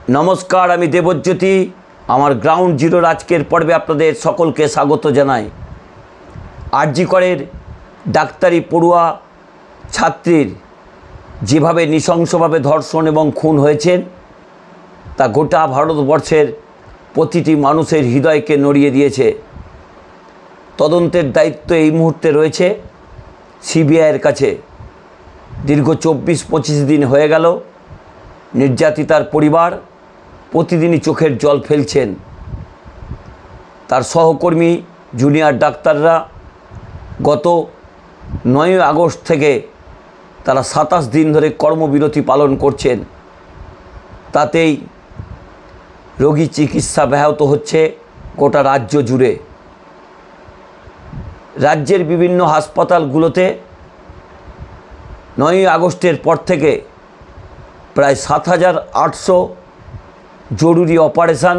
नमस्कार आमी देवज्योति आमार ग्राउंड जिरोर आजकेर पर्वे आपनादेर सकलके स्वागत जानाई। आरजी करेर डाक्तारी पड़ुआ छात्रीर जेभावे नृशंसभावे धर्षण एवं खून हयेछे ता गोटा भारतवर्षेर प्रतिटी मानुषेर हृदयके नड़िये दियेछे। तदन्तेर दायित्व एई मुहूर्ते रयेछे सीबीआईर काछे। दीर्घ 24-25 दिन हये गेल निर्यातितार परिवार प्रतिदिन चोखेर जल फेलছেন। तार सहकर्मी जूनियर डाक्ताररा गत 9 আগস্ট থেকে तारा 27 दिन धरे कर्मबिरति पालन करছেন। तातेई रोगी चिकित्सा ब्याहत होच्छे गोटा राज्य जुड़े। राज्येर विभिन्न हासपातालगुलोते 9 আগস্টের पर थेके प्राय 7800 जरूरी अपारेशन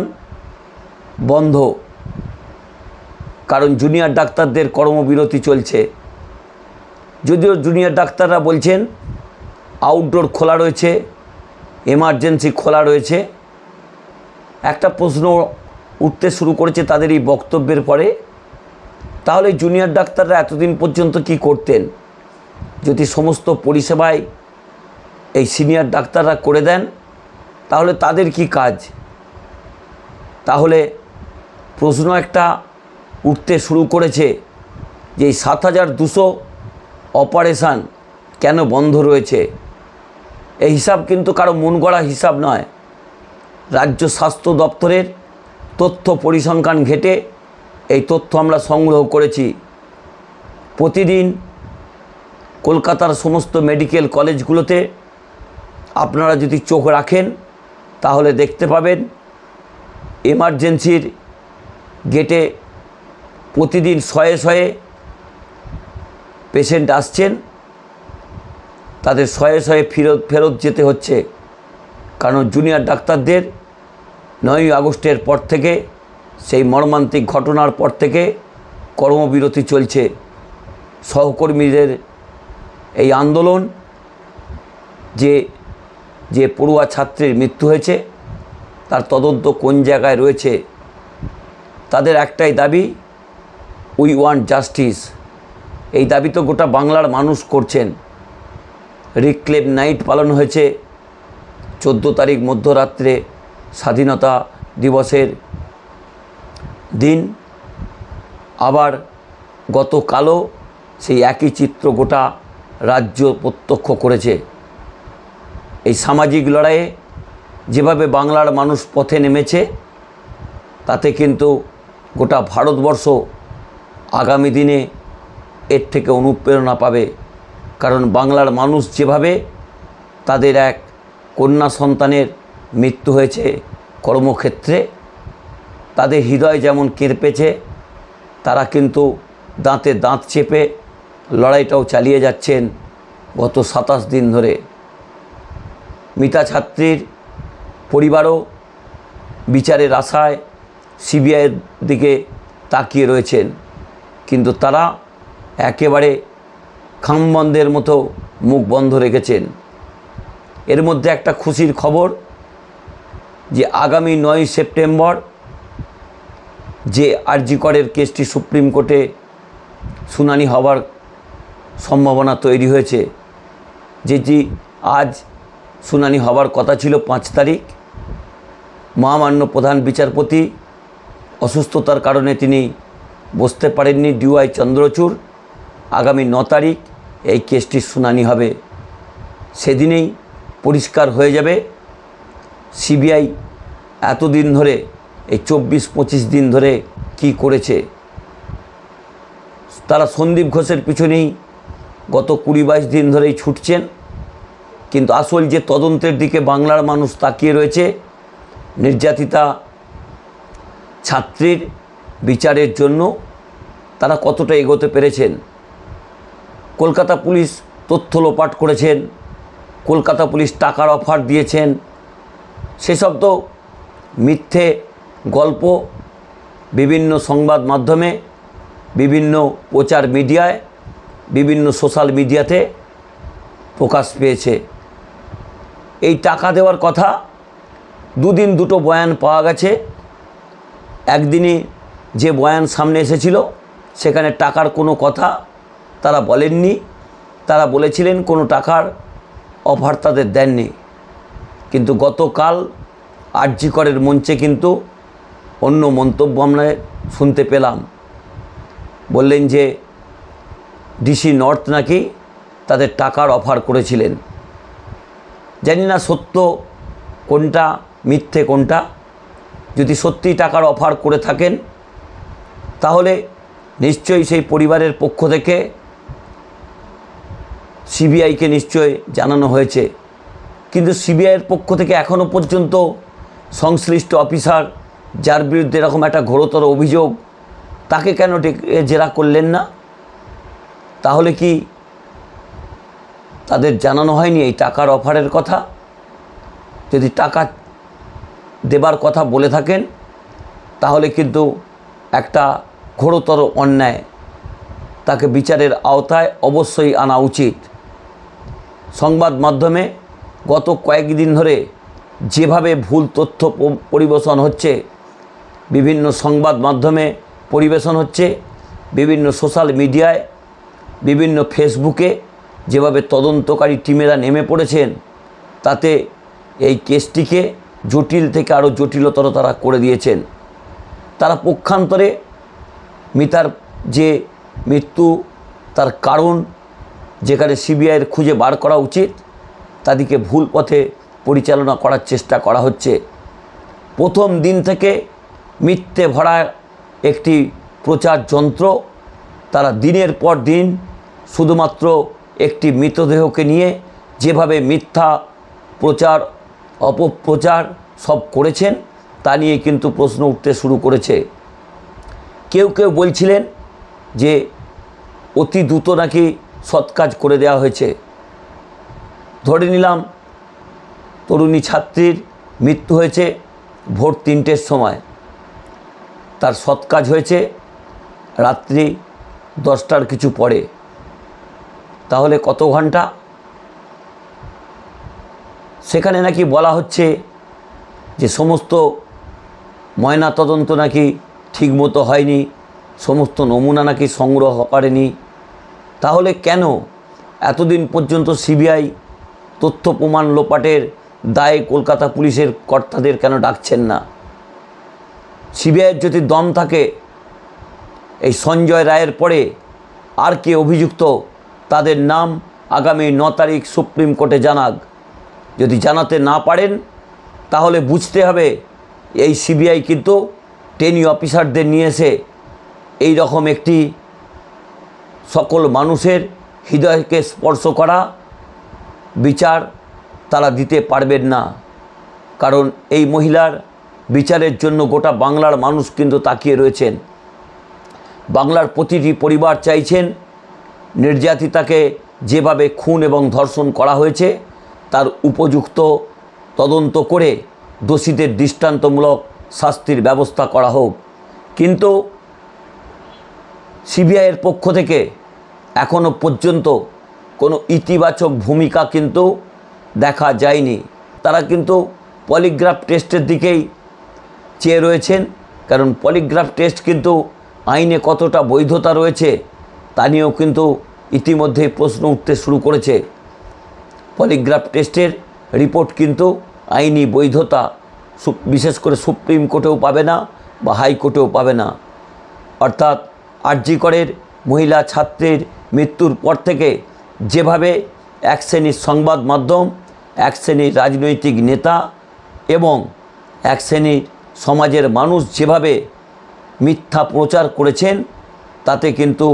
बंध, कारण जूनियर डाक्तारदेर कर्मबिरति चलছে। যদিও जूनियर डाक्ताररा बोलছেন आउटडोर खोला रयेছে, एमार्जेंसि खोला रयेছে। একটা প্রশ্ন উঠতে শুরু করেছে তাদের এই বক্তব্যের পরে, তাহলে জুনিয়র ডাক্তাররা এতদিন পর্যন্ত কি করতেন? যদি সমস্ত পরিষেবায় এই সিনিয়র ডাক্তাররা করে দেন তাহলে তাদের কি কাজ? তাহলে প্রশ্ন একটা উঠতে শুরু করেছে যে 7200 অপারেশন কেন বন্ধ রয়েছে। এই হিসাব কিন্তু কারো মন গড়া হিসাব নয়। রাজ্য স্বাস্থ্য দপ্তরের তথ্য পরিসংখ্যান ঘেটে এই তথ্য আমরা সংগ্রহ করেছি। প্রতিদিন কলকাতার সমস্ত মেডিকেল কলেজগুলোতে আপনারা যদি চোখ রাখেন তাহলে দেখতে পাবেন এমার্জেন্সির গেটে প্রতিদিন শয়ে শয়ে পেশেন্ট আসছেন, তাদের শয়ে শয়ে ফেরত যেতে হচ্ছে। কারণ জুনিয়র ডাক্তারদের 9 আগস্টের পর থেকে, সেই মর্মান্তিক ঘটনার পর থেকে কর্মবিরতি চলছে। সহকর্মীদের এই আন্দোলন, যে পড়ুয়া ছাত্রীর মৃত্যু হয়েছে তার তদন্ত কোন জায়গায় রয়েছে, তাদের একটাই দাবি, উই ওয়ান্ট জাস্টিস। এই দাবি তো গোটা বাংলার মানুষ করছেন। রিক্লেম নাইট পালন হয়েছে 14 তারিখ মধ্যরাত্রে স্বাধীনতা দিবসের দিন। আবার গতকালও সেই একই চিত্র গোটা রাজ্য প্রত্যক্ষ করেছে। এই সামাজিক লড়াইয়ে যেভাবে বাংলার মানুষ পথে নেমেছে তাতে কিন্তু গোটা ভারতবর্ষ আগামী দিনে এর থেকে অনুপ্রেরণা পাবে। কারণ বাংলার মানুষ যেভাবে তাদের এক কন্যা সন্তানের মৃত্যু হয়েছে কর্মক্ষেত্রে, তাদের হৃদয় যেমন কেঁপেছে, তারা কিন্তু দাঁতে দাঁত চেপে লড়াইটাও চালিয়ে যাচ্ছেন গত 27 দিন ধরে। মৃতা ছাত্রীর পরিবারও বিচারের আশায় সিবিআইয়ের দিকে তাকিয়ে রয়েছেন, কিন্তু তারা একেবারে খামবন্ধের মতো মুখ বন্ধ রেখেছেন। এর মধ্যে একটা খুশির খবর যে আগামী 9 সেপ্টেম্বর যে আরজি করের কেসটি সুপ্রিম কোর্টে শুনানি হওয়ার সম্ভাবনা তৈরি হয়েছে, যেটি আজ শুনানি হওয়ার কথা ছিল 5 তারিখ। মহামান্য প্রধান বিচারপতি অসুস্থতার কারণে তিনি বসতে পারেননি, ডিওয়াই চন্দ্রচূড়। আগামী 9 তারিখ এই কেসটির শুনানি হবে। সেদিনেই পরিষ্কার হয়ে যাবে সিবিআই এতদিন ধরে, এই 24-25 দিন ধরে কি করেছে। তারা সন্দীপ ঘোষের পিছনেই গত 20-22 দিন ধরেই ছুটছেন, কিন্তু আসল যে তদন্তের দিকে বাংলার মানুষ তাকিয়ে রয়েছে, নির্যাতিতা ছাত্রীর বিচারের জন্য তারা কতটা এগোতে পেরেছেন। কলকাতা পুলিশ তথ্য লোপাট করেছেন, কলকাতা পুলিশ টাকার অফার দিয়েছেন, সেসব তো মিথ্যে গল্প বিভিন্ন সংবাদ মাধ্যমে, বিভিন্ন প্রচার মিডিয়ায়, বিভিন্ন সোশ্যাল মিডিয়াতে প্রকাশ পেয়েছে। এই টাকা দেওয়ার কথা দুদিন দুটো বয়ান পাওয়া গেছে। একদিনই যে বয়ান সামনে এসেছিল সেখানে টাকার কোনো কথা তারা বলেননি, তারা বলেছিলেন কোনো টাকার অফার তাদের দেননি। কিন্তু গতকাল আরজি করের মঞ্চে কিন্তু অন্য মন্তব্য আমরা শুনতে পেলাম। বললেন যে ডিসি নর্থ নাকি তাদের টাকার অফার করেছিলেন। জানি না সত্য কোনটা মিথ্যে কোনটা। যদি সত্যি টাকার অফার করে থাকেন তাহলে নিশ্চয়ই সেই পরিবারের পক্ষ থেকে সিবিআইকে নিশ্চয় জানানো হয়েছে। কিন্তু সিবিআইয়ের পক্ষ থেকে এখনও পর্যন্ত সংশ্লিষ্ট অফিসার যার বিরুদ্ধে এরকম একটা ঘোরতর অভিযোগ তাকে কেন ডেকে জেরা করলেন না? তাহলে কি তাদের জানানো হয়নি এই টাকার অফারের কথা? যদি টাকা দেবার কথা বলে থাকেন তাহলে কিন্তু একটা ঘোরতর অন্যায়, তাকে বিচারের আওতায় অবশ্যই আনা উচিত। সংবাদ মাধ্যমে গত কয়েকদিন ধরে যেভাবে ভুল তথ্য পরিবেশন হচ্ছে, বিভিন্ন সংবাদ মাধ্যমে পরিবেশন হচ্ছে, বিভিন্ন সোশ্যাল মিডিয়ায়, বিভিন্ন ফেসবুকে যেভাবে তদন্তকারী টিমেরা নেমে পড়েছেন, তাতে এই কেসটিকে জটিল থেকে আরও জটিলতর তারা করে দিয়েছেন। তারা পক্ষান্তরে মিতার যে মৃত্যু তার কারণ যেখানে সিবিআইয়ের খুঁজে বার করা উচিত, তাদেরকে ভুল পথে পরিচালনা করার চেষ্টা করা হচ্ছে। প্রথম দিন থেকে মিথ্যে ভরা একটি প্রচার যন্ত্র তারা দিনের পর দিন শুধুমাত্র একটি মৃতদেহকে নিয়ে যেভাবে মিথ্যা প্রচার অপপ্রচার সব করেছেন তা নিয়ে কিন্তু প্রশ্ন উঠতে শুরু করেছে। কেউ কেউ বলছিলেন যে অতি দ্রুত নাকি সৎ কাজ করে দেওয়া হয়েছে। ধরে নিলাম তরুণী ছাত্রীর মৃত্যু হয়েছে ভোর 3টের সময়, তার সৎ কাজ হয়েছে রাত্রি 10টার কিছু পরে, তাহলে কত ঘন্টা? সেখানে নাকি বলা হচ্ছে যে সমস্ত ময়নাতদন্ত নাকি ঠিকমতো হয়নি, সমস্ত নমুনা নাকি সংগ্রহ করেনি। তাহলে কেন এতদিন পর্যন্ত সিবিআই তথ্য প্রমাণ লোপাটের দায়ে কলকাতা পুলিশের কর্তাদের কেন ডাকছেন না? সিবিআইয়ের যদি দম থাকে, এই সঞ্জয় রায়ের পরে আর কে অভিযুক্ত তাদের নাম আগামী 9 তারিখ সুপ্রিম কোর্টে জানাক। যদি জানাতে না পারেন তাহলে বুঝতে হবে এই সিবিআই কিন্তু ট্রেনি অফিসারদের নিয়ে এসে এই রকম একটি সকল মানুষের হৃদয়কে স্পর্শ করা বিচার তারা দিতে পারবেন না। কারণ এই মহিলার বিচারের জন্য গোটা বাংলার মানুষ কিন্তু তাকিয়ে রয়েছেন। বাংলার প্রতিটি পরিবার চাইছেন নির্যাতিতাকে যেভাবে খুন এবং ধর্ষণ করা হয়েছে তার উপযুক্ত তদন্ত করে দোষীদের দৃষ্টান্তমূলক শাস্তির ব্যবস্থা করা হোক। কিন্তু সিবিআইয়ের পক্ষ থেকে এখনও পর্যন্ত কোনো ইতিবাচক ভূমিকা কিন্তু দেখা যায়নি। তারা কিন্তু পলিগ্রাফ টেস্টের দিকেই চেয়ে রয়েছেন, কারণ পলিগ্রাফ টেস্ট কিন্তু আইনে কতটা বৈধতা রয়েছে তা নিয়েও কিন্তু ইতিমধ্যেই প্রশ্ন উঠতে শুরু করেছে। পলিগ্রাফ টেস্টের রিপোর্ট কিন্তু আইনি বৈধতা বিশেষ করে সুপ্রিম কোর্টেও পাবে না বা হাইকোর্টেও পাবে না। অর্থাৎ আরজি করের মহিলা ছাত্রীর মৃত্যুর পর থেকে যেভাবে এক শ্রেণীর সংবাদ মাধ্যম, এক শ্রেণীর রাজনৈতিক নেতা এবং এক শ্রেণীর সমাজের মানুষ যেভাবে মিথ্যা প্রচার করেছেন, তাতে কিন্তু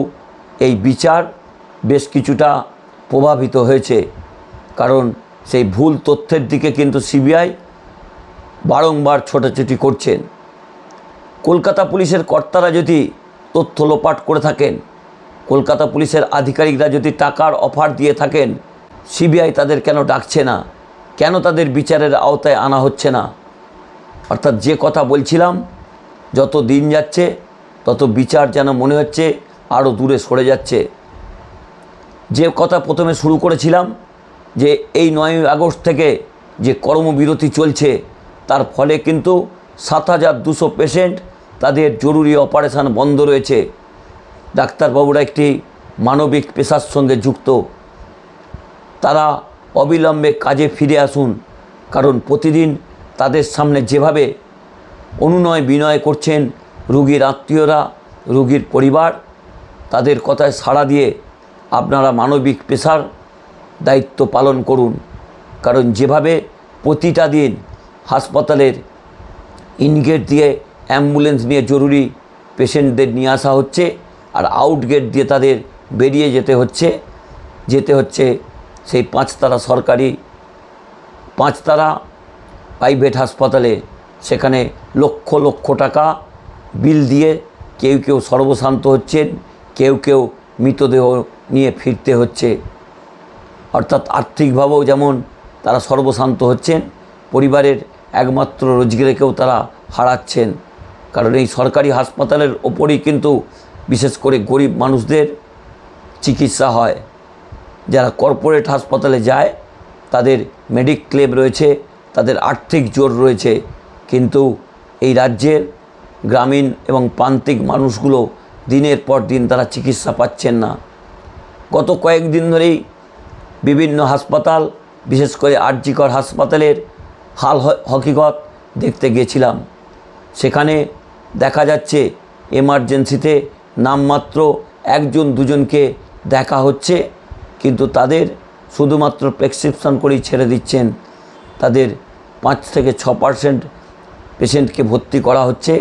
এই বিচার বেশ কিছুটা প্রভাবিত হয়েছে। কারণ সেই ভুল তথ্যের দিকে কিন্তু সিবিআই বারংবার ছোটাছুটি করছেন। কলকাতা পুলিশের কর্তারা যদি তথ্য লোপাট করে থাকেন, কলকাতা পুলিশের আধিকারিকরা যদি টাকার অফার দিয়ে থাকেন, সিবিআই তাদের কেন ডাকছে না? কেন তাদের বিচারের আওতায় আনা হচ্ছে না? অর্থাৎ যে কথা বলছিলাম, যত দিন যাচ্ছে তত বিচার যেন মনে হচ্ছে আরও দূরে সরে যাচ্ছে। যে কথা প্রথমে শুরু করেছিলাম যে এই 9ই আগস্ট থেকে যে কর্মবিরতি চলছে তার ফলে কিন্তু 7200 পেশেন্ট তাদের জরুরি অপারেশান বন্ধ রয়েছে। ডাক্তারবাবুরা একটি মানবিক পেশার সঙ্গে যুক্ত, তারা অবিলম্বে কাজে ফিরে আসুন। কারণ প্রতিদিন তাদের সামনে যেভাবে অনুনয় বিনয় করছেন রোগীর আত্মীয়রা, রোগীর পরিবার, তাদের কথায় সাড়া দিয়ে আপনারা মানবিক পেশার দায়িত্ব পালন করুন। কারণ যেভাবে প্রতিটা দিন হাসপাতালের ইনগেট দিয়ে অ্যাম্বুলেন্স নিয়ে জরুরি পেশেন্টদের নিয়ে আসা হচ্ছে, আর আউটগেট দিয়ে তাদের বেরিয়ে যেতে হচ্ছে সেই 5 তারা সরকারি 5 তারা প্রাইভেট হাসপাতালে। সেখানে লক্ষ লক্ষ টাকা বিল দিয়ে কেউ সর্বশান্ত হচ্ছেন, কেউ মৃতদেহ নিয়ে ফিরতে হচ্ছে। অর্থাৎ আর্থিকভাবেও যেমন তারা সর্বশান্ত হচ্ছেন, পরিবারের একমাত্র রোজগারকেও তারা হারাচ্ছেন। কারণ এই সরকারি হাসপাতালের ওপরই কিন্তু বিশেষ করে গরিব মানুষদের চিকিৎসা হয়। যারা কর্পোরেট হাসপাতালে যায় তাদের মেডিক্লেম রয়েছে, তাদের আর্থিক জোর রয়েছে, কিন্তু এই রাজ্যের গ্রামীণ এবং প্রান্তিক মানুষগুলো দিনের পর দিন তারা চিকিৎসা পাচ্ছেন না। গত কয়েকদিন ধরেই বিভিন্ন হাসপাতাল, বিশেষ করে আরজিকর হাসপাতালের হাল হকিকত দেখতে গেছিলাম। সেখানে দেখা যাচ্ছে এমার্জেন্সিতে নামমাত্র 1-2জনকে দেখা হচ্ছে, কিন্তু তাদের শুধুমাত্র প্রেসক্রিপশন করেই ছেড়ে দিচ্ছেন। তাদের 5 থেকে 6% পেশেন্টকে ভর্তি করা হচ্ছে,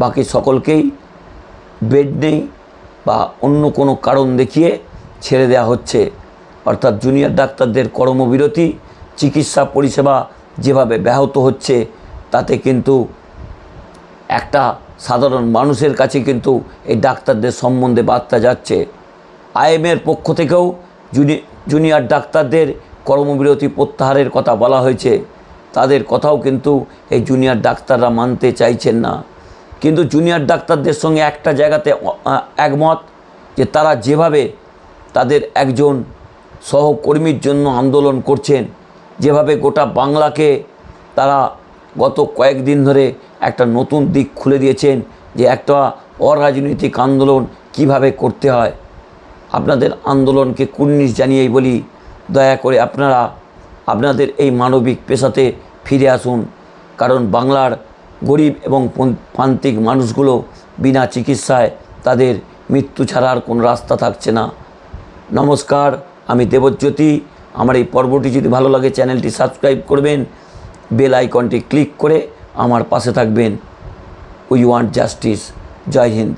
বাকি সকলকেই বেড নেই বা অন্য কোনো কারণ দেখিয়ে ছেড়ে দেওয়া হচ্ছে। অর্থাৎ জুনিয়র ডাক্তারদের কর্মবিরতি, চিকিৎসা পরিষেবা যেভাবে ব্যাহত হচ্ছে, তাতে কিন্তু একটা সাধারণ মানুষের কাছে কিন্তু এই ডাক্তারদের সম্বন্ধে বার্তা যাচ্ছে। আইএমএর পক্ষ থেকেও জুনিয়র ডাক্তারদের কর্মবিরতি প্রত্যাহারের কথা বলা হয়েছে। তাদের কথাও কিন্তু এই জুনিয়র ডাক্তাররা মানতে চাইছেন না। কিন্তু জুনিয়র ডাক্তারদের সঙ্গে একটা জায়গাতে একমত, যে তারা যেভাবে তাদের একজন সহকর্মীর জন্য আন্দোলন করছেন, যেভাবে গোটা বাংলাকে তারা গত কয়েকদিন ধরে একটা নতুন দিক খুলে দিয়েছেন, যে একটা অরাজনৈতিক আন্দোলন কিভাবে করতে হয়। আপনাদের আন্দোলনকে কুর্নিশ জানিয়েই বলি, দয়া করে আপনারা আপনাদের এই মানবিক পেশাতে ফিরে আসুন। কারণ বাংলার গরিব এবং প্রান্তিক মানুষগুলো বিনা চিকিৎসায় তাদের মৃত্যু ছাড়া আর কোনো রাস্তা থাকছে না। নমস্কার, আমি দেবজ্যোতি। আমার এই পর্বটি যদি ভালো লাগে চ্যানেলটি সাবস্ক্রাইব করবেন, বেল আইকনটি ক্লিক করে আমার পাশে থাকবেন। We want justice. জয় হিন্দ।